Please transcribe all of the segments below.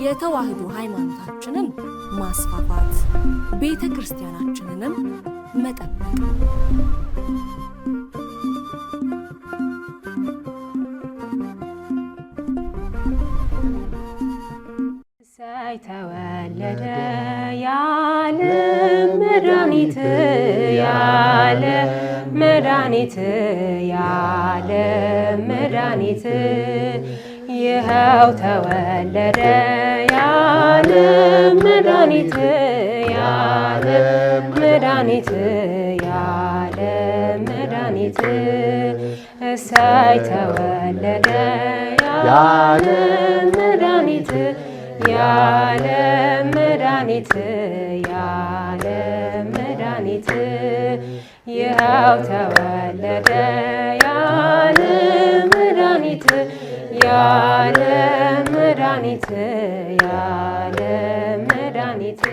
የተዋህዶ ሃይማኖታችንን ማስፋፋት ቤተክርስቲያናችንንም መጠበቅ ተወለደ ያለም መድኃኒት ያለም መድኃኒት ያለም መድኃኒት ይኸው ተወለደ ያለም መድኃኒት ያለም መድኃኒት ያለም መድኃኒት እሰይ ተወለደ ያለም መድኃኒት ያለም መድኃኒት ያለም መድኃኒት ይኸው ተወለደ ያለም መድኃኒት ያለም መድኃኒት ያለም መድኃኒት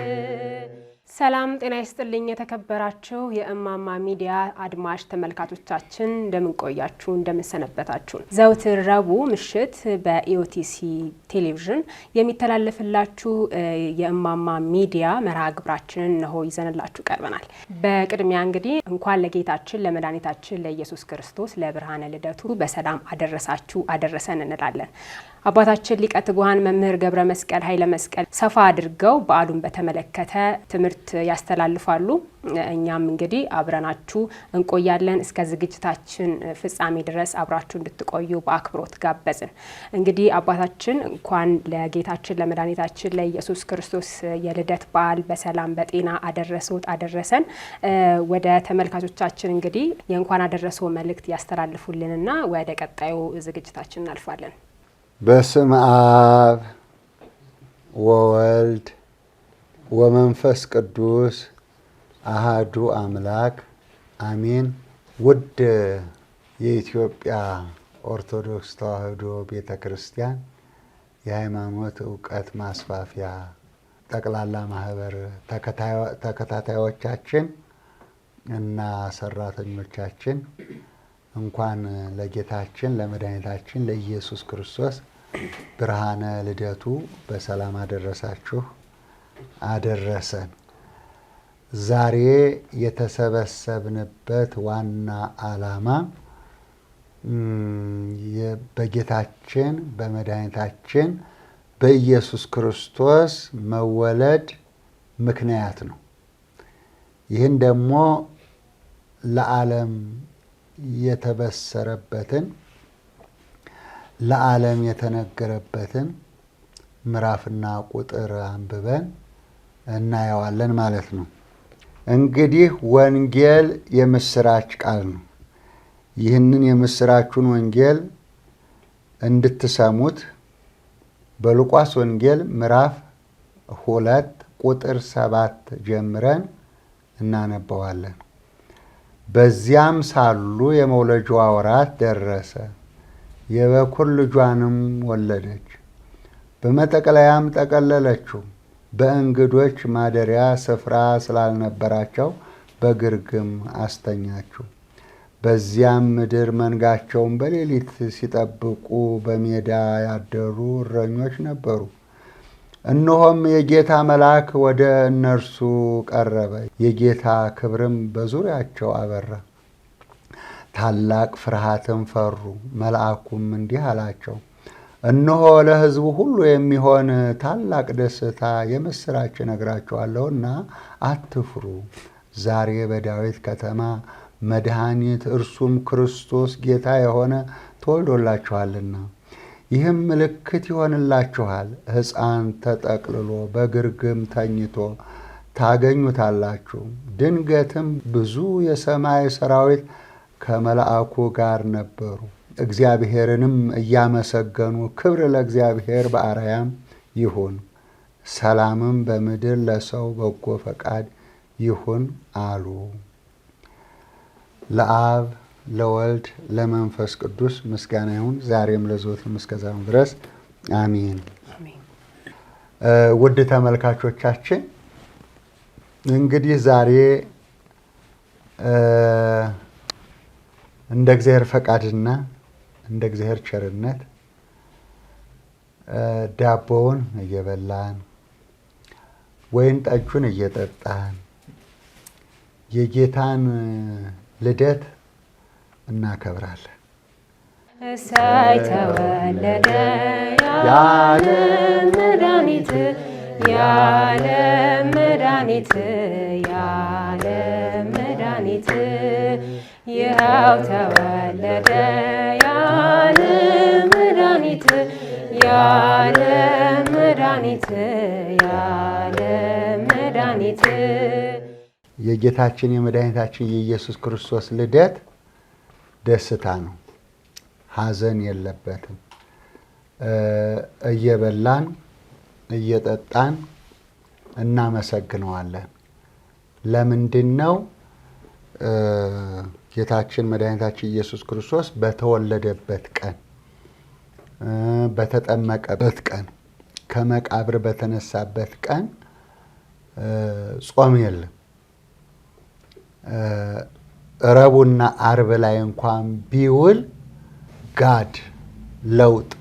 ሰላም ጤና ይስጥልኝ የተከበራችሁ የእማማ ሚዲያ አድማጭ ተመልካቾቻችን እንደምን ቆያችሁ እንደምን ሰነበታችሁ ዘውትር ረቡዕ ምሽት በኢኦቲሲ ቴሌቪዥን የሚተላለፍላችሁ የእማማ ሚዲያ መርሃ ግብራችንን ነው ይዘንላችሁ ቀርበናል በቅድሚያ እንግዲህ እንኳን ለጌታችን ለመድኃኒታችን ለኢየሱስ ክርስቶስ ለብርሃነ ልደቱ በሰላም አደረሳችሁ አደረሰን እንላለን አባታችን ሊቀ ትጉሃን መምህር ገብረ መስቀል ኃይለ መስቀል ሰፋ አድርገው በዓሉን በተመለከተ ትምህርት ያስተላልፋሉ እኛም እንግዲህ አብረናችሁ እንቆያለን እስከ ዝግጅታችን ፍጻሜ ድረስ አብራችሁ እንድትቆዩ በአክብሮት ጋበዝን እንግዲህ አባታችን እንኳን ለጌታችን ለመድኃኒታችን ለኢየሱስ ክርስቶስ የልደት በዓል በሰላም በጤና አደረሰዎት አደረሰን ወደ ተመልካቾቻችን እንግዲህ የእንኳን አደረሰው መልእክት ያስተላልፉልንና ወደ ቀጣዩ ዝግጅታችን እናልፋለን በስመ አብ ወወልድ ወመንፈስ ቅዱስ አሃዱ አምላክ አሜን ውድ የኢትዮጵያ ኦርቶዶክስ ተዋሕዶ ቤተክርስቲያን የሃይማኖት ዕውቀት ማስፋፊያ ጠቅላላ ማህበር ተከታታዮቻችን እና ሰራተኞቻችን እንኳን ለጌታችን ለመድኃኒታችን ለኢየሱስ ክርስቶስ ብርሃነ ልደቱ በሰላም አደረሳችሁ አደረሰን ዛሬ የተሰበሰብንበት ዋና ዓላማ በጌታችን በመድኃኒታችን በኢየሱስ ክርስቶስ መወለድ ምክንያት ነው ይህን ደግሞ ለዓለም የተበሰረበትን ለዓለም የተነገረበትን ምዕራፍና ቁጥር አንብበን እናየዋለን ማለት ነው እንግዲህ ወንጌል የምስራች ቃል ነው ይህንን የምስራቹን ወንጌል እንድትሰሙት በሉቃስ ወንጌል ምዕራፍ 2 ቁጥር 7 ጀምረን እናነባዋለን በዚያም ሳሉ የመውለጃዋ ወራት ደረሰ የበኩር ልጇንም ወለደች በመጠቅለያም ጠቀለለችው በእንግዶች ማደሪያ ስፍራ ስላልነበራቸው በግርግም አስተኛችው በዚያም ምድር መንጋቸውን በሌሊት ሲጠብቁ በሜዳ ያደሩ እረኞች ነበሩ እነሆም የጌታ መልአክ ወደ እነርሱ ቀረበ የጌታ ክብርም በዙሪያቸው አበራ ታላቅ ፍርሃትም ፈሩ መልአኩም እንዲህ አላቸው እነሆ ለሕዝቡ ሁሉ የሚሆን ታላቅ ደስታ የምስራች ነግራችኋለሁና አትፍሩ ዛሬ በዳዊት ከተማ መድኃኒት እርሱም ክርስቶስ ጌታ የሆነ ተወልዶላችኋልና ይህም ምልክት ይሆንላችኋል ሕፃን ተጠቅልሎ በግርግም ተኝቶ ታገኙታላችሁ ድንገትም ብዙ የሰማይ ሰራዊት ከመልአኩ ጋር ነበሩ እግዚአብሔርንም እያመሰገኑ ክብር ለእግዚአብሔር በአርያም ይሁን ሰላምም በምድር ለሰው በጎ ፈቃድ ይሁን አሉ ለአብ ለወልድ ለመንፈስ ቅዱስ ምስጋና ይሁን ዛሬም ለዘወትርም እስከዛሬም ድረስ አሜን ውድ ተመልካቾቻችን እንግዲህ ዛሬ እንደ እግዚአብሔር ፈቃድና እንደ እግዚአብሔር ቸርነት ዳቦውን እየበላን ወይን ጠጁን እየጠጣን የጌታን ልደት እናከብራለን። እሰይ ተወለደ የዓለም መድኃኒት የዓለም መድኃኒት የዓለም መድኃኒት ይኸው ተወለደ የዓለም መድኃኒት የዓለም መድኃኒት የዓለም መድኃኒት። የጌታችን የመድኃኒታችን የኢየሱስ ክርስቶስ ልደት ደስታ ነው፣ ሐዘን የለበትም። እየበላን እየጠጣን እናመሰግነዋለን። ለምንድን ነው? ጌታችን መድኃኒታችን ኢየሱስ ክርስቶስ በተወለደበት ቀን፣ በተጠመቀበት ቀን፣ ከመቃብር በተነሳበት ቀን ጾም የለም። ረቡዕና ዓርብ ላይ እንኳን ቢውል ጋድ ለውጥ፣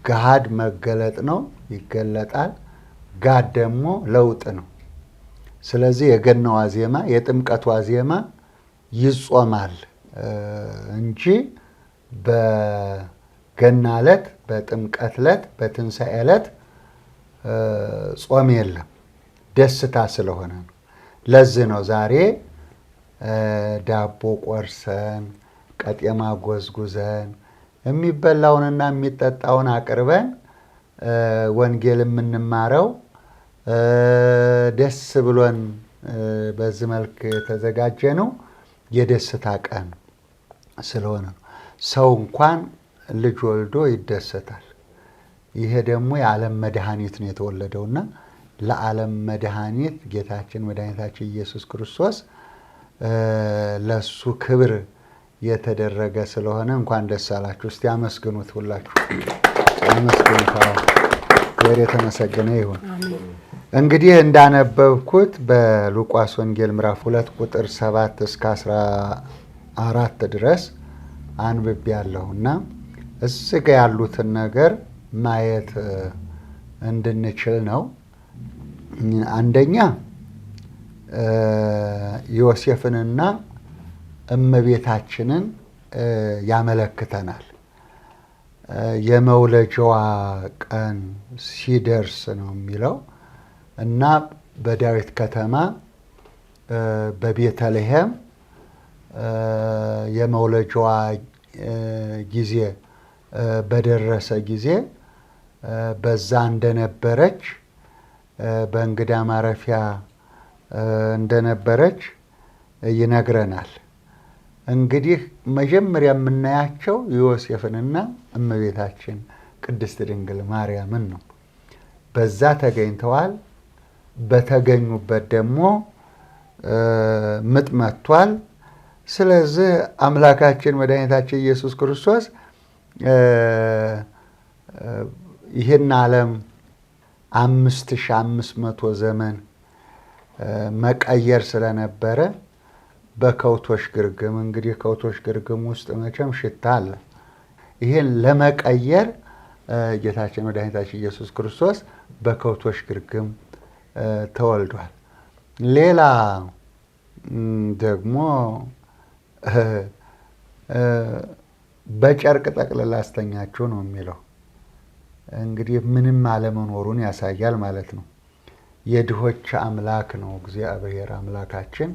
ገሃድ መገለጥ ነው፣ ይገለጣል። ጋድ ደግሞ ለውጥ ነው። ስለዚህ የገና ዋዜማ የጥምቀት ዋዜማ ይጾማል እንጂ በገና ዕለት፣ በጥምቀት ዕለት፣ በትንሣኤ ዕለት ጾም የለም። ደስታ ስለሆነ ነው። ለዚህ ነው ዛሬ ዳቦ ቆርሰን ቀጤማ ጎዝጉዘን የሚበላውንና የሚጠጣውን አቅርበን ወንጌል የምንማረው ደስ ብሎን በዚህ መልክ የተዘጋጀ ነው። የደስታ ቀን ስለሆነ ነው። ሰው እንኳን ልጅ ወልዶ ይደሰታል። ይሄ ደግሞ የዓለም መድኃኒት ነው የተወለደውና ለዓለም መድኃኒት ጌታችን መድኃኒታችን ኢየሱስ ክርስቶስ ለሱ ክብር የተደረገ ስለሆነ እንኳን ደስ አላችሁ። እስቲ አመስግኑት፣ ሁላችሁ አመስግኑት። እግዚአብሔር የተመሰገነ ይሁን። እንግዲህ እንዳነበብኩት በሉቃስ ወንጌል ምዕራፍ 2 ቁጥር 7 እስከ 14 ድረስ አንብቤያለሁና እዚህ ጋ ያሉትን ነገር ማየት እንድንችል ነው። አንደኛ ዮሴፍንና እመቤታችንን ያመለክተናል። የመውለጃዋ ቀን ሲደርስ ነው የሚለው እና በዳዊት ከተማ በቤተልሔም የመውለጃዋ ጊዜ በደረሰ ጊዜ በዛ እንደነበረች በእንግዳ ማረፊያ እንደነበረች ይነግረናል። እንግዲህ መጀመሪያ የምናያቸው ዮሴፍንና እመቤታችን ቅድስት ድንግል ማርያምን ነው። በዛ ተገኝተዋል። በተገኙበት ደግሞ ምጥ መጥቷል። ስለዚህ አምላካችን መድኃኒታችን ኢየሱስ ክርስቶስ ይህን ዓለም 5500 ዘመን መቀየር ስለነበረ በከውቶች ግርግም፣ እንግዲህ ከውቶች ግርግም ውስጥ መቼም ሽታ አለ። ይህን ለመቀየር ጌታችን መድኃኒታችን ኢየሱስ ክርስቶስ በከውቶች ግርግም ተወልዷል። ሌላ ደግሞ በጨርቅ ጠቅልላ አስተኛችሁ ነው የሚለው። እንግዲህ ምንም አለመኖሩን ያሳያል ማለት ነው። የድሆች አምላክ ነው እግዚአብሔር አምላካችን፣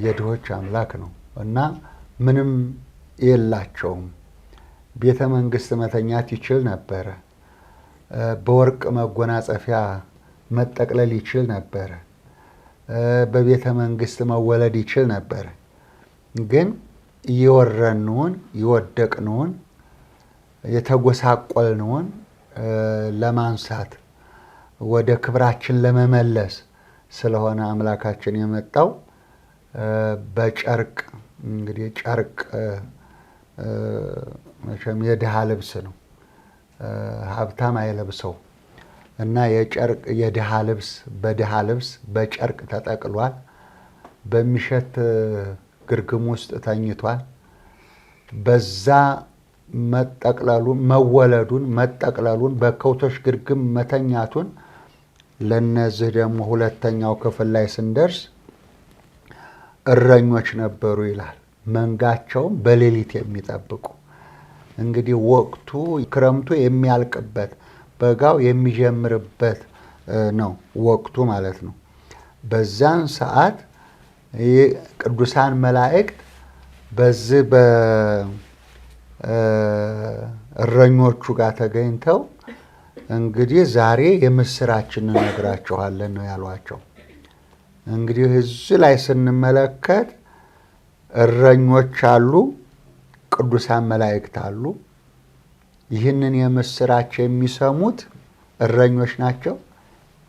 የድሆች አምላክ ነው እና ምንም የላቸውም። ቤተ መንግስት መተኛት ይችል ነበረ። በወርቅ መጎናጸፊያ መጠቅለል ይችል ነበረ። በቤተ መንግስት መወለድ ይችል ነበረ። ግን የወረንውን፣ የወደቅነውን፣ የተጎሳቆልነውን ለማንሳት ወደ ክብራችን ለመመለስ ስለሆነ አምላካችን የመጣው በጨርቅ፣ እንግዲህ ጨርቅ መቼም የድሃ ልብስ ነው፣ ሀብታም አይለብሰው እና የድሃ ልብስ በድሃ ልብስ በጨርቅ ተጠቅሏል። በሚሸት ግርግም ውስጥ ተኝቷል። በዛ መጠቅለሉን መወለዱን መጠቅለሉን በከብቶች ግርግም መተኛቱን ለነዚህ ደግሞ ሁለተኛው ክፍል ላይ ስንደርስ እረኞች ነበሩ ይላል። መንጋቸውም በሌሊት የሚጠብቁ እንግዲህ ወቅቱ ክረምቱ የሚያልቅበት በጋው የሚጀምርበት ነው ወቅቱ ማለት ነው። በዛን ሰዓት ቅዱሳን መላእክት በዚህ በእረኞቹ ጋር ተገኝተው እንግዲህ ዛሬ የምስራችን እንነግራችኋለን ነው ያሏቸው። እንግዲህ እዚህ ላይ ስንመለከት እረኞች አሉ፣ ቅዱሳን መላእክት አሉ። ይህንን የምስራች የሚሰሙት እረኞች ናቸው።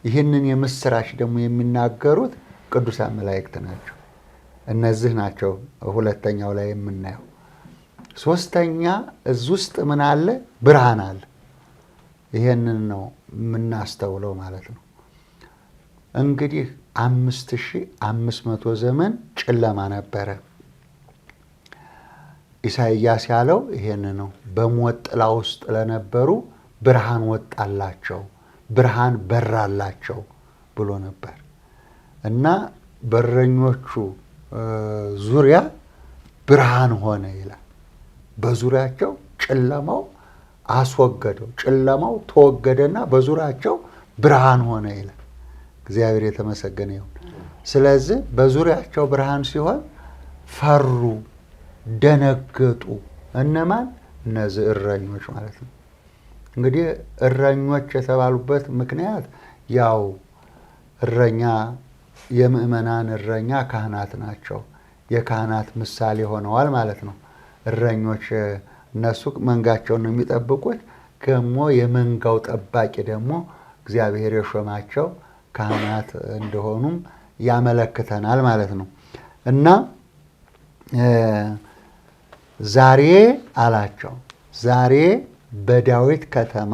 ይህንን የምስራች ደግሞ የሚናገሩት ቅዱሳን መላእክት ናቸው። እነዚህ ናቸው ሁለተኛው ላይ የምናየው። ሶስተኛ እዚህ ውስጥ ምን አለ? ብርሃን አለ። ይሄንን ነው የምናስተውለው ማለት ነው። እንግዲህ 5500 ዘመን ጨለማ ነበረ። ኢሳይያስ ያለው ይሄን ነው። በሞት ጥላ ውስጥ ለነበሩ ብርሃን ወጣላቸው፣ ብርሃን በራላቸው ብሎ ነበር እና በረኞቹ ዙሪያ ብርሃን ሆነ ይላል። በዙሪያቸው ጨለማው አስወገደው፣ ጨለማው ተወገደና በዙሪያቸው ብርሃን ሆነ ይላል። እግዚአብሔር የተመሰገነ ይሁን። ስለዚህ በዙሪያቸው ብርሃን ሲሆን ፈሩ፣ ደነገጡ። እነማን? እነዚህ እረኞች ማለት ነው። እንግዲህ እረኞች የተባሉበት ምክንያት ያው እረኛ የምእመናን እረኛ ካህናት ናቸው። የካህናት ምሳሌ ሆነዋል ማለት ነው። እረኞች እነሱ መንጋቸውን ነው የሚጠብቁት። ደግሞ የመንጋው ጠባቂ ደግሞ እግዚአብሔር የሾማቸው ካህናት እንደሆኑም ያመለክተናል ማለት ነው። እና ዛሬ አላቸው፣ ዛሬ በዳዊት ከተማ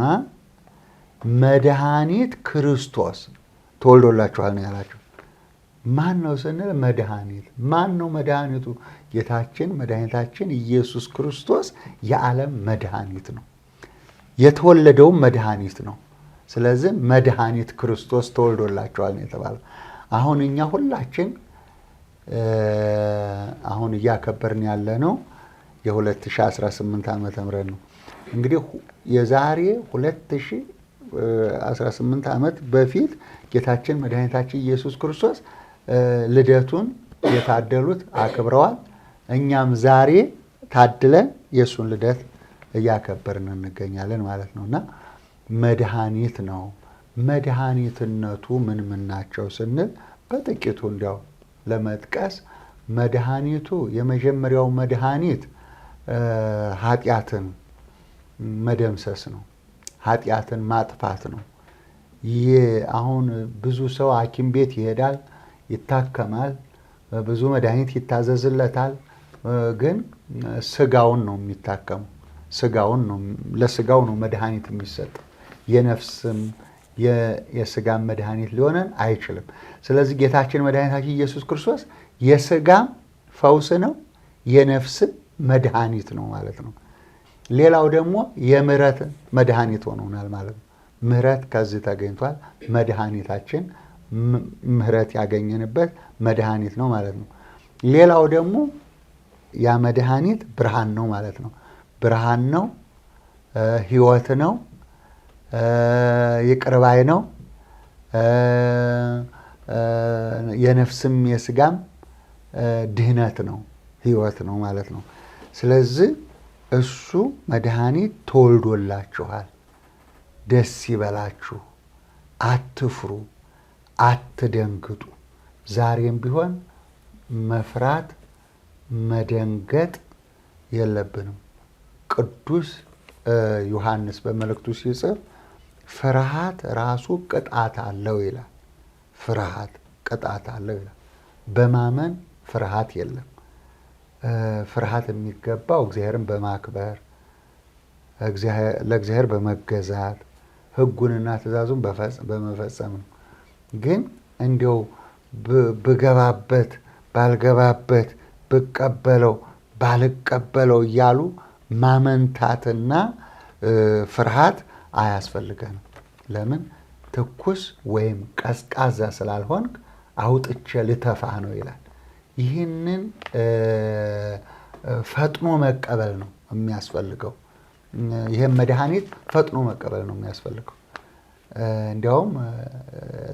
መድኃኒት ክርስቶስ ተወልዶላችኋል ነው ያላቸው። ማን ነው ስንል መድኃኒት ማን ነው? መድኃኒቱ ጌታችን መድኃኒታችን ኢየሱስ ክርስቶስ የዓለም መድኃኒት ነው። የተወለደውም መድኃኒት ነው። ስለዚህ መድኃኒት ክርስቶስ ተወልዶላችኋል ነው የተባለው። አሁን እኛ ሁላችን አሁን እያከበርን ያለ ነው የ2018 ዓመተ ምህረት ነው። እንግዲህ የዛሬ 2018 ዓመት በፊት ጌታችን መድኃኒታችን ኢየሱስ ክርስቶስ ልደቱን የታደሉት አክብረዋል። እኛም ዛሬ ታድለን የእሱን ልደት እያከበርን እንገኛለን ማለት ነው። እና መድኃኒት ነው። መድኃኒትነቱ ምን ምን ናቸው ስንል በጥቂቱ እንዲያው ለመጥቀስ መድኃኒቱ የመጀመሪያው መድኃኒት ኃጢአትን መደምሰስ ነው። ኃጢአትን ማጥፋት ነው። አሁን ብዙ ሰው ሐኪም ቤት ይሄዳል፣ ይታከማል፣ ብዙ መድኃኒት ይታዘዝለታል። ግን ስጋውን ነው የሚታከመው። ስጋውን ነው ለስጋው ነው መድኃኒት የሚሰጠው። የነፍስም የስጋም መድኃኒት ሊሆነን አይችልም። ስለዚህ ጌታችን መድኃኒታችን ኢየሱስ ክርስቶስ የስጋም ፈውስ ነው፣ የነፍስም መድኃኒት ነው ማለት ነው። ሌላው ደግሞ የምህረት መድኃኒት ሆኖናል ማለት ነው። ምህረት ከዚህ ተገኝቷል። መድኃኒታችን ምህረት ያገኘንበት መድኃኒት ነው ማለት ነው። ሌላው ደግሞ ያ መድኃኒት ብርሃን ነው ማለት ነው። ብርሃን ነው፣ ሕይወት ነው፣ ይቅር ባይ ነው፣ የነፍስም የስጋም ድህነት ነው፣ ሕይወት ነው ማለት ነው። ስለዚህ እሱ መድኃኒት ተወልዶላችኋል፣ ደስ ይበላችሁ፣ አትፍሩ፣ አትደንግጡ። ዛሬም ቢሆን መፍራት መደንገጥ የለብንም። ቅዱስ ዮሐንስ በመልእክቱ ሲጽፍ ፍርሃት ራሱ ቅጣት አለው ይላል። ፍርሃት ቅጣት አለው ይላል። በማመን ፍርሃት የለም። ፍርሃት የሚገባው እግዚአብሔርን በማክበር ለእግዚአብሔር በመገዛት ሕጉንና ትእዛዙን በመፈጸም ነው። ግን እንዲያው ብገባበት ባልገባበት ብቀበለው ባልቀበለው እያሉ ማመንታትና ፍርሃት አያስፈልገንም። ለምን? ትኩስ ወይም ቀዝቃዛ ስላልሆንክ አውጥቼ ልተፋ ነው ይላል። ይህንን ፈጥኖ መቀበል ነው የሚያስፈልገው። ይህም መድኃኒት ፈጥኖ መቀበል ነው የሚያስፈልገው። እንዲያውም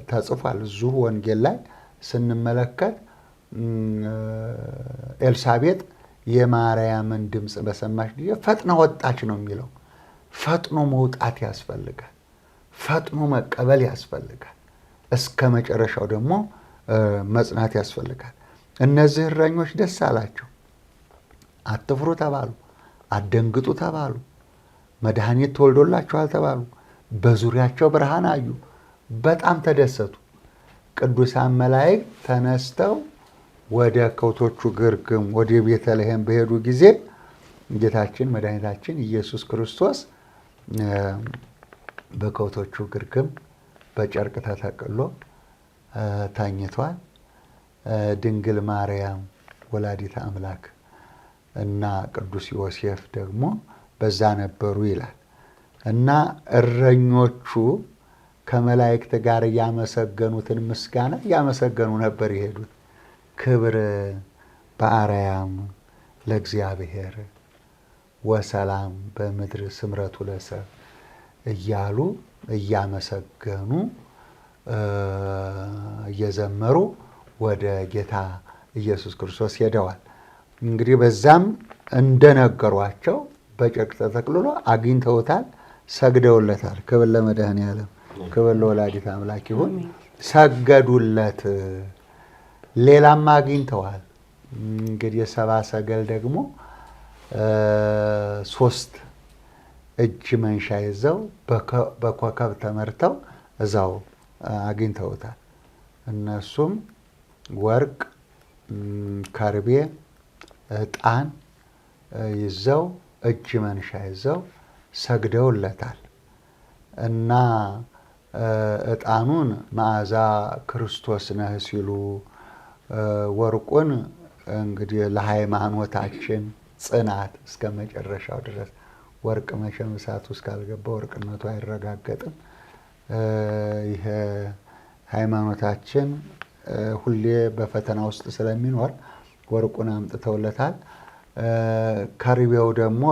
ተጽፏል እዚሁ ወንጌል ላይ ስንመለከት ኤልሳቤጥ የማርያምን ድምፅ በሰማች ጊዜ ፈጥና ወጣች ነው የሚለው። ፈጥኖ መውጣት ያስፈልጋል። ፈጥኖ መቀበል ያስፈልጋል። እስከ መጨረሻው ደግሞ መጽናት ያስፈልጋል። እነዚህ እረኞች ደስ አላቸው። አትፍሩ ተባሉ፣ አትደንግጡ ተባሉ፣ መድኃኒት ተወልዶላችኋል ተባሉ። በዙሪያቸው ብርሃን አዩ፣ በጣም ተደሰቱ። ቅዱሳን መላእክት ተነስተው ወደ ከብቶቹ ግርግም ወደ ቤተልሔም በሄዱ ጊዜ ጌታችን መድኃኒታችን ኢየሱስ ክርስቶስ በከብቶቹ ግርግም በጨርቅ ተጠቅሎ ተኝቷል። ድንግል ማርያም ወላዲተ አምላክ እና ቅዱስ ዮሴፍ ደግሞ በዛ ነበሩ ይላል እና እረኞቹ ከመላእክት ጋር ያመሰገኑትን ምስጋና ያመሰገኑ ነበር የሄዱት። ክብር በአርያም ለእግዚአብሔር ወሰላም በምድር ስምረቱ ለሰብ እያሉ እያመሰገኑ እየዘመሩ ወደ ጌታ ኢየሱስ ክርስቶስ ሄደዋል። እንግዲህ በዛም እንደነገሯቸው በጨርቅ ተጠቅልሎ አግኝተውታል፣ ሰግደውለታል። ክብር ለመድኃኔዓለም፣ ክብር ለወላዲተ አምላክ ይሁን። ሰገዱለት። ሌላም አግኝተዋል። እንግዲህ የሰብአ ሰገል ደግሞ 3 እጅ መንሻ ይዘው በኮከብ ተመርተው እዛው አግኝተውታል። እነሱም ወርቅ፣ ከርቤ፣ ዕጣን ይዘው እጅ መንሻ ይዘው ሰግደውለታል እና ዕጣኑን መዓዛ ክርስቶስ ነህ ሲሉ፣ ወርቁን እንግዲህ ለሃይማኖታችን ጽናት እስከ መጨረሻው ድረስ ወርቅ መቼም እሳት ውስጥ ካልገባ ወርቅነቱ አይረጋገጥም። ይሄ ሃይማኖታችን ሁሌ በፈተና ውስጥ ስለሚኖር ወርቁን አምጥተውለታል። ከርቤው ደግሞ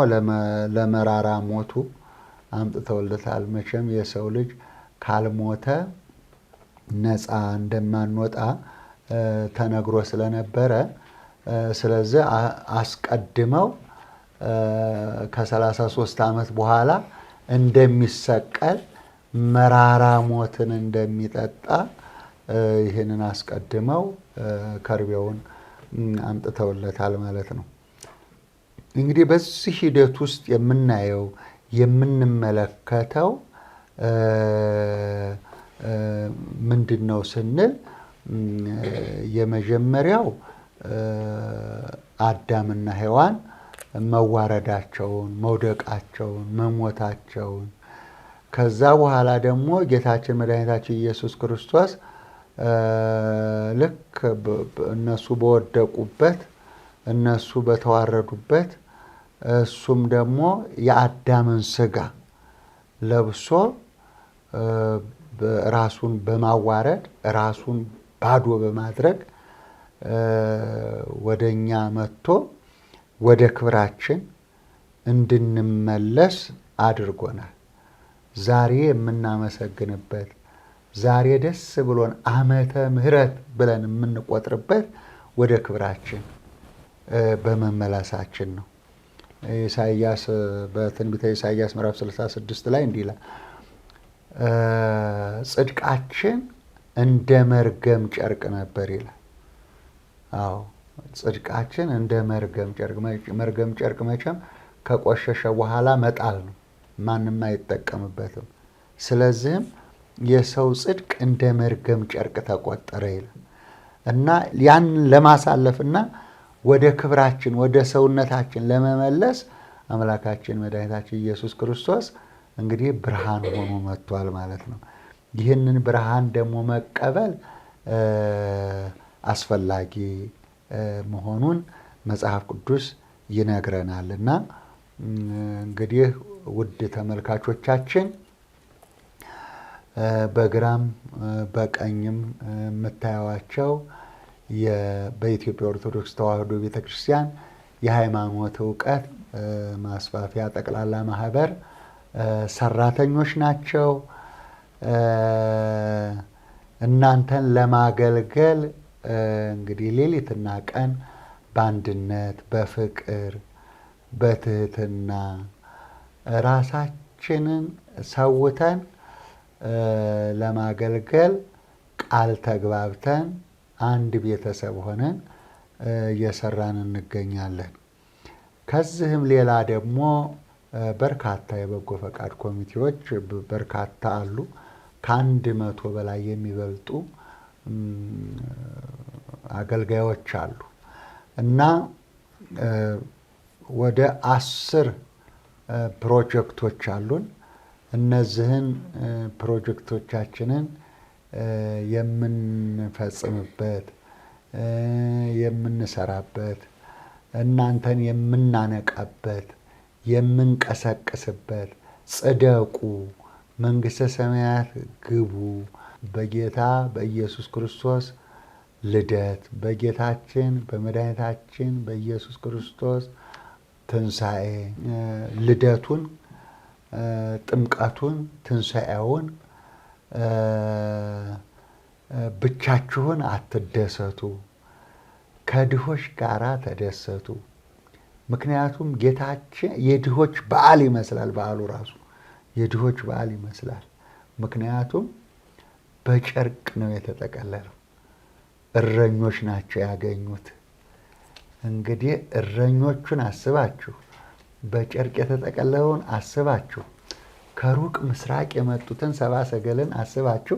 ለመራራ ሞቱ አምጥተውለታል። መቼም የሰው ልጅ ካልሞተ ነፃ እንደማንወጣ ተነግሮ ስለነበረ ስለዚህ አስቀድመው ከ33 ዓመት በኋላ እንደሚሰቀል መራራ ሞትን እንደሚጠጣ ይህንን አስቀድመው ከርቤውን አምጥተውለታል ማለት ነው። እንግዲህ በዚህ ሂደት ውስጥ የምናየው የምንመለከተው ምንድን ነው ስንል የመጀመሪያው አዳምና ሔዋን መዋረዳቸውን፣ መውደቃቸውን፣ መሞታቸውን ከዛ በኋላ ደግሞ ጌታችን መድኃኒታችን ኢየሱስ ክርስቶስ ልክ እነሱ በወደቁበት እነሱ በተዋረዱበት እሱም ደግሞ የአዳምን ስጋ ለብሶ ራሱን በማዋረድ ራሱን ባዶ በማድረግ ወደኛ መጥቶ ወደ ክብራችን እንድንመለስ አድርጎናል። ዛሬ የምናመሰግንበት ዛሬ ደስ ብሎን ዓመተ ምሕረት ብለን የምንቆጥርበት ወደ ክብራችን በመመለሳችን ነው። ኢሳይያስ በትንቢተ ኢሳይያስ ምዕራፍ 66 ላይ እንዲህ ይላል፣ ጽድቃችን እንደ መርገም ጨርቅ ነበር ይላል። አዎ ጽድቃችን እንደ መርገም ጨርቅ። መርገም ጨርቅ መቼም ከቆሸሸ በኋላ መጣል ነው፣ ማንም አይጠቀምበትም። ስለዚህም የሰው ጽድቅ እንደ መርገም ጨርቅ ተቆጠረ ይላል እና ያንን ለማሳለፍና ወደ ክብራችን ወደ ሰውነታችን ለመመለስ አምላካችን መድኃኒታችን ኢየሱስ ክርስቶስ እንግዲህ ብርሃን ሆኖ መጥቷል ማለት ነው። ይህንን ብርሃን ደግሞ መቀበል አስፈላጊ መሆኑን መጽሐፍ ቅዱስ ይነግረናል እና እንግዲህ ውድ ተመልካቾቻችን በግራም በቀኝም የምታዩዋቸው በኢትዮጵያ ኦርቶዶክስ ተዋሕዶ ቤተክርስቲያን የሃይማኖት ዕውቀት ማስፋፊያ ጠቅላላ ማህበር ሰራተኞች ናቸው። እናንተን ለማገልገል እንግዲህ ሌሊትና ቀን በአንድነት በፍቅር በትህትና ራሳችንን ሰውተን ለማገልገል ቃል ተግባብተን አንድ ቤተሰብ ሆነን እየሰራን እንገኛለን። ከዚህም ሌላ ደግሞ በርካታ የበጎ ፈቃድ ኮሚቴዎች በርካታ አሉ። ከ100 በላይ የሚበልጡ አገልጋዮች አሉ እና ወደ 10 ፕሮጀክቶች አሉን። እነዚህን ፕሮጀክቶቻችንን የምንፈጽምበት የምንሰራበት እናንተን የምናነቃበት የምንቀሰቅስበት ጽደቁ፣ መንግሥተ ሰማያት ግቡ፣ በጌታ በኢየሱስ ክርስቶስ ልደት በጌታችን በመድኃኒታችን በኢየሱስ ክርስቶስ ትንሣኤ ልደቱን፣ ጥምቀቱን፣ ትንሣኤውን ብቻችሁን አትደሰቱ፣ ከድሆች ጋር ተደሰቱ። ምክንያቱም ጌታችን የድሆች በዓል ይመስላል። በዓሉ ራሱ የድሆች በዓል ይመስላል። ምክንያቱም በጨርቅ ነው የተጠቀለለው። እረኞች ናቸው ያገኙት። እንግዲህ እረኞቹን አስባችሁ፣ በጨርቅ የተጠቀለለውን አስባችሁ፣ ከሩቅ ምስራቅ የመጡትን ሰብአ ሰገልን አስባችሁ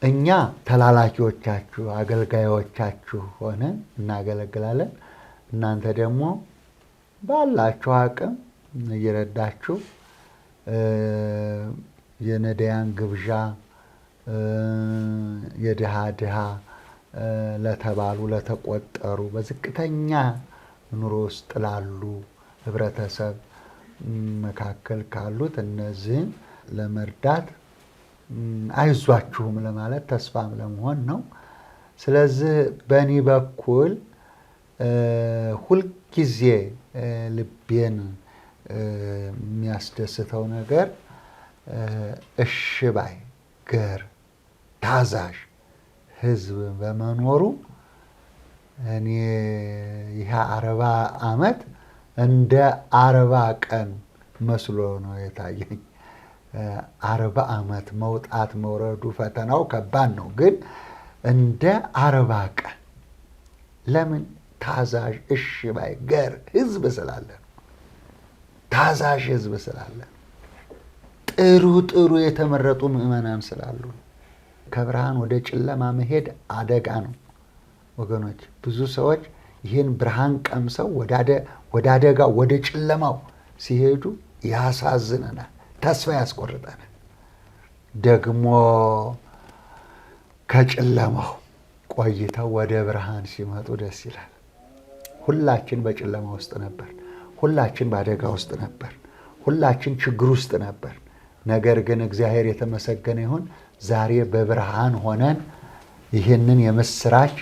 እኛ ተላላኪዎቻችሁ አገልጋዮቻችሁ ሆነን እናገለግላለን። እናንተ ደግሞ ባላችሁ አቅም እየረዳችሁ የነዳያን ግብዣ የድሃ ድሃ ለተባሉ ለተቆጠሩ በዝቅተኛ ኑሮ ውስጥ ላሉ ህብረተሰብ መካከል ካሉት እነዚህን ለመርዳት አይዟችሁም ለማለት ተስፋም ለመሆን ነው። ስለዚህ በእኔ በኩል ሁልጊዜ ልቤን የሚያስደስተው ነገር እሺ ባይ ገር ታዛዥ ህዝብ በመኖሩ እኔ ይህ 40 ዓመት እንደ 40 ቀን መስሎ ነው የታየኝ። 40 ዓመት መውጣት መውረዱ ፈተናው ከባድ ነው፣ ግን እንደ 40 ቀን ለምን? ታዛዥ እሺ ባይ ገር ህዝብ ስላለ፣ ታዛዥ ህዝብ ስላለ፣ ጥሩ የተመረጡ ምዕመናን ስላሉ። ከብርሃን ወደ ጨለማ መሄድ አደጋ ነው ወገኖች። ብዙ ሰዎች ይህን ብርሃን ቀምሰው ወደ አደጋው ወደ ጨለማው ሲሄዱ ያሳዝነናል፣ ተስፋ ያስቆርጠናል። ደግሞ ከጨለማው ቆይተው ወደ ብርሃን ሲመጡ ደስ ይላል። ሁላችን በጨለማ ውስጥ ነበር፣ ሁላችን በአደጋ ውስጥ ነበር፣ ሁላችን ችግር ውስጥ ነበር። ነገር ግን እግዚአብሔር የተመሰገነ ይሁን፣ ዛሬ በብርሃን ሆነን ይህንን የምስራች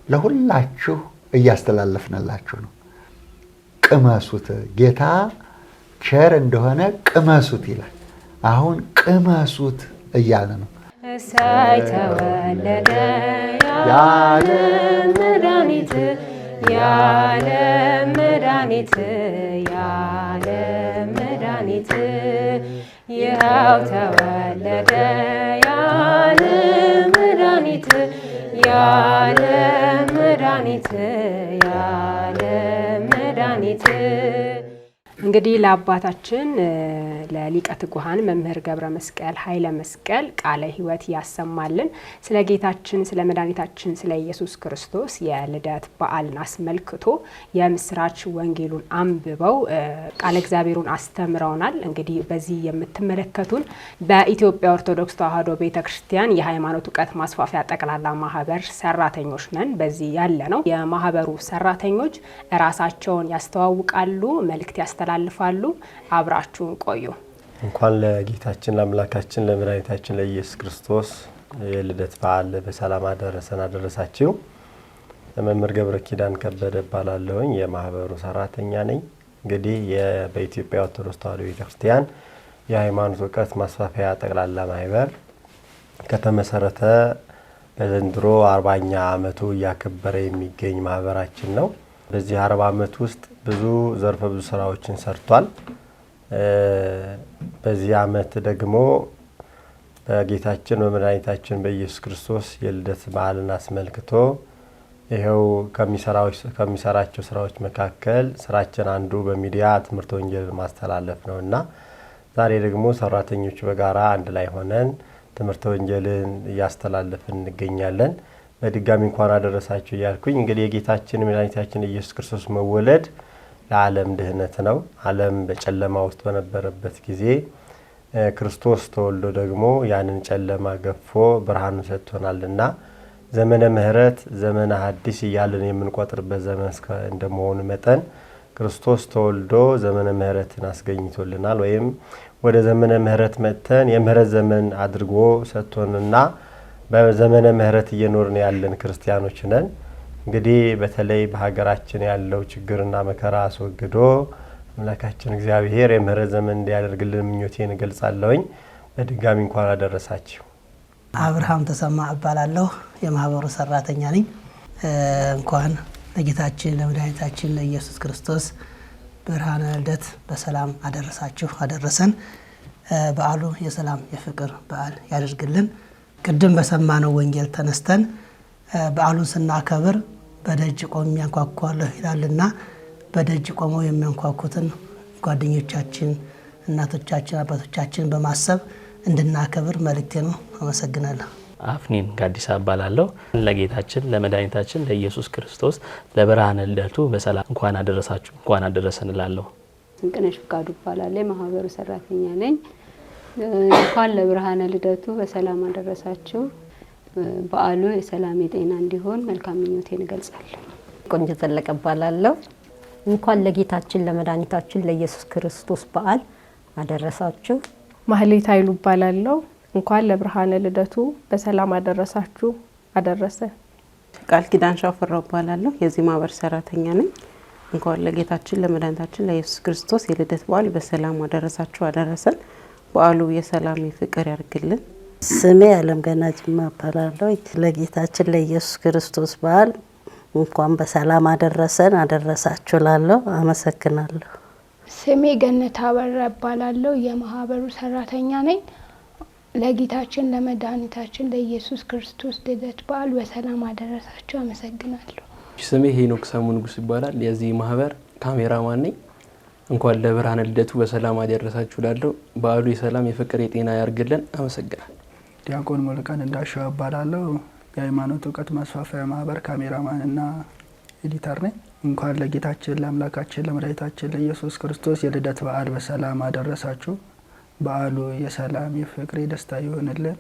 ለሁላችሁ እያስተላለፍንላችሁ ነው። ቅመሱት፣ ጌታ ቸር እንደሆነ ቅመሱት ይላል። አሁን ቅመሱት እያለ ነው። እሰይ ተወለደ የዓለም መድኃኒት፣ የዓለም መድኃኒት፣ የዓለም መድኃኒት፣ ይኸው ተወለደ የዓለም መድኃኒት፣ የዓለም መድኃኒት፣ የዓለም መድኃኒት። እንግዲህ ለአባታችን ለሊቀ ትጉሃን መምህር ገብረ መስቀል ኃይለ መስቀል ቃለ ሕይወት ያሰማልን። ስለ ጌታችን ስለ መድኃኒታችን ስለ ኢየሱስ ክርስቶስ የልደት በዓልን አስመልክቶ የምስራች ወንጌሉን አንብበው ቃለ እግዚአብሔሩን አስተምረውናል። እንግዲህ በዚህ የምትመለከቱን በኢትዮጵያ ኦርቶዶክስ ተዋሕዶ ቤተክርስቲያን የሃይማኖት ዕውቀት ማስፋፊያ ጠቅላላ ማህበር ሰራተኞች ነን። በዚህ ያለ ነው የማህበሩ ሰራተኞች ራሳቸውን ያስተዋውቃሉ፣ መልእክት ያስተላልፋሉ። አብራችሁን ቆዩ። እንኳን ለጌታችን ለአምላካችን ለመድኃኒታችን ለኢየሱስ ክርስቶስ የልደት በዓል በሰላም አደረሳችሁ። መምህር ገብረ ኪዳን ከበደ እባላለሁኝ። የማህበሩ ሰራተኛ ነኝ። እንግዲህ በኢትዮጵያ ኦርቶዶክስ ተዋሕዶ ቤተክርስቲያን የሃይማኖት ዕውቀት ማስፋፊያ ጠቅላላ ማህበር ከተመሰረተ በዘንድሮ 40ኛ ዓመቱ እያከበረ የሚገኝ ማህበራችን ነው። በዚህ 40 ዓመት ውስጥ ብዙ ዘርፈ ብዙ ስራዎችን ሰርቷል። በዚህ ዓመት ደግሞ በጌታችን በመድኃኒታችን በኢየሱስ ክርስቶስ የልደት በዓልን አስመልክቶ ይሄው ከሚሰራቸው ስራዎች መካከል ስራችን አንዱ በሚዲያ ትምህርት ወንጌል ማስተላለፍ ነውና ዛሬ ደግሞ ሰራተኞች በጋራ አንድ ላይ ሆነን ትምህርት ወንጌልን ያስተላልፈን እንገኛለን። በድጋሚ እንኳን አደረሳችሁ ያልኩኝ እንግዲህ የጌታችን መድኃኒታችን ኢየሱስ ክርስቶስ መወለድ ለዓለም ድህነት ነው። ዓለም በጨለማ ውስጥ በነበረበት ጊዜ ክርስቶስ ተወልዶ ደግሞ ያንን ጨለማ ገፎ ብርሃኑን ሰጥቶናልና ዘመነ ምህረት ዘመነ ሐዲስ እያልን የምንቆጥርበት ዘመን እንደመሆኑ መጠን ክርስቶስ ተወልዶ ዘመነ ምህረትን አስገኝቶልናል። ወይም ወደ ዘመነ ምህረት መጥተን የምህረት ዘመን አድርጎ ሰጥቶንና በዘመነ ምህረት እየኖርን ያለን ክርስቲያኖች ነን። እንግዲህ በተለይ በሀገራችን ያለው ችግርና መከራ አስወግዶ አምላካችን እግዚአብሔር የምህረት ዘመን እንዲያደርግልን ምኞቴን እገልጻለሁኝ። በድጋሚ እንኳን አደረሳችሁ። አብርሃም ተሰማ እባላለሁ። የማህበሩ ሰራተኛ ነኝ። እንኳን ለጌታችን ለመድኃኒታችን ለኢየሱስ ክርስቶስ ብርሃነ ልደት በሰላም አደረሳችሁ አደረሰን። በዓሉ የሰላም የፍቅር በዓል ያደርግልን። ቅድም በሰማነው ወንጌል ተነስተን በዓሉን ስናከብር በደጅ ቆሞ የሚያንኳኳለሁ ይላልና በደጅ ቆመው የሚያንኳኩትን ጓደኞቻችን፣ እናቶቻችን፣ አባቶቻችን በማሰብ እንድናከብር መልእክቴ ነው። አመሰግናለሁ። አፍኒን ጋዲሳ እባላለሁ። ለጌታችን ለመድኃኒታችን ለኢየሱስ ክርስቶስ ለብርሃነ ልደቱ በሰላም እንኳን አደረሳችሁ እንኳን አደረሰን እላለሁ። እንቅነሽ ፍቃዱ እባላለሁ። ማህበሩ ሰራተኛ ነኝ። እንኳን ለብርሃነ ልደቱ በሰላም አደረሳችሁ። በዓሉ የሰላም የጤና እንዲሆን መልካም ምኞቴን እገልጻለሁ። ቆንጆ ዘለቀ እባላለሁ። እንኳን ለጌታችን ለመድኃኒታችን ለኢየሱስ ክርስቶስ በዓል አደረሳችሁ። ማህሌት ኃይሉ እባላለሁ። እንኳን ለብርሃነ ልደቱ በሰላም አደረሳችሁ አደረሰ። ቃል ኪዳን ሻፈራው እባላለሁ። የዚህ ማህበር ሰራተኛ ነኝ። እንኳን ለጌታችን ለመድኃኒታችን ለኢየሱስ ክርስቶስ የልደት በዓል በሰላም አደረሳችሁ አደረሰን። በዓሉ የሰላም የፍቅር ያርግልን። ስሜ አለም ገና ጅማ እባላለሁ። ለጌታችን ለኢየሱስ ክርስቶስ በዓል እንኳን በሰላም አደረሰን አደረሳችሁ ላለሁ አመሰግናለሁ። ስሜ ገነት አበራ እባላለሁ። የማህበሩ ሰራተኛ ነኝ። ለጌታችን ለመድኃኒታችን ለኢየሱስ ክርስቶስ ልደት በዓል በሰላም አደረሳችሁ አመሰግናለሁ። ስሜ ሄኖክ ሰሙ ንጉስ ይባላል። የዚህ ማህበር ካሜራማን ነኝ። እንኳን ለብርሃነ ልደቱ በሰላም አደረሳችሁ ላለሁ። በዓሉ የሰላም የፍቅር የጤና ያርግልን አመሰግናለሁ። ዲያቆን ሞልቃን እንዳሻው እባላለሁ። የሃይማኖት ዕውቀት ማስፋፊያ ማህበር ካሜራማን እና ኤዲተር ነኝ። እንኳን ለጌታችን ለአምላካችን ለመድኃኒታችን ለኢየሱስ ክርስቶስ የልደት በዓል በሰላም አደረሳችሁ። በዓሉ የሰላም የፍቅር የደስታ ይሆንልን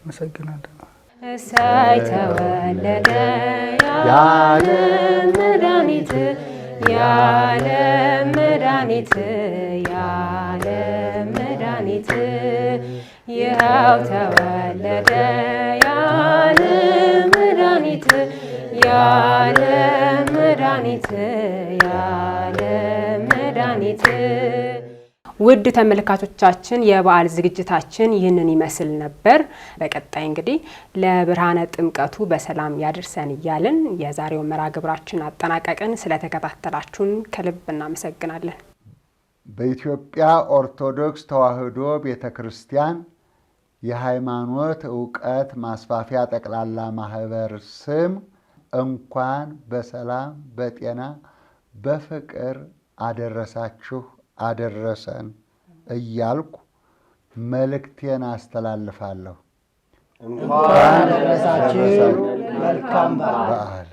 አመሰግናለሁ። እሰይ ተወለደ የዓለም መድኃኒት የዓለም መድኃኒት የዓለም መድኃኒት ይኸው ተወለደ የዓለም መድኃኒት የዓለም መድኃኒት የዓለም መድኃኒት። ውድ ተመልካቾቻችን የበዓል ዝግጅታችን ይህንን ይመስል ነበር። በቀጣይ እንግዲህ ለብርሃነ ጥምቀቱ በሰላም ያድርሰን እያልን የዛሬው መርሃ ግብራችን አጠናቀቅን። ስለተከታተላችሁን ከልብ እናመሰግናለን። በኢትዮጵያ ኦርቶዶክስ ተዋሕዶ ቤተክርስቲያን የሃይማኖት ዕውቀት ማስፋፊያ ጠቅላላ ማህበር ስም እንኳን በሰላም በጤና በፍቅር አደረሳችሁ አደረሰን እያልኩ መልእክቴን አስተላልፋለሁ። እንኳን አደረሳችሁ። መልካም በዓል።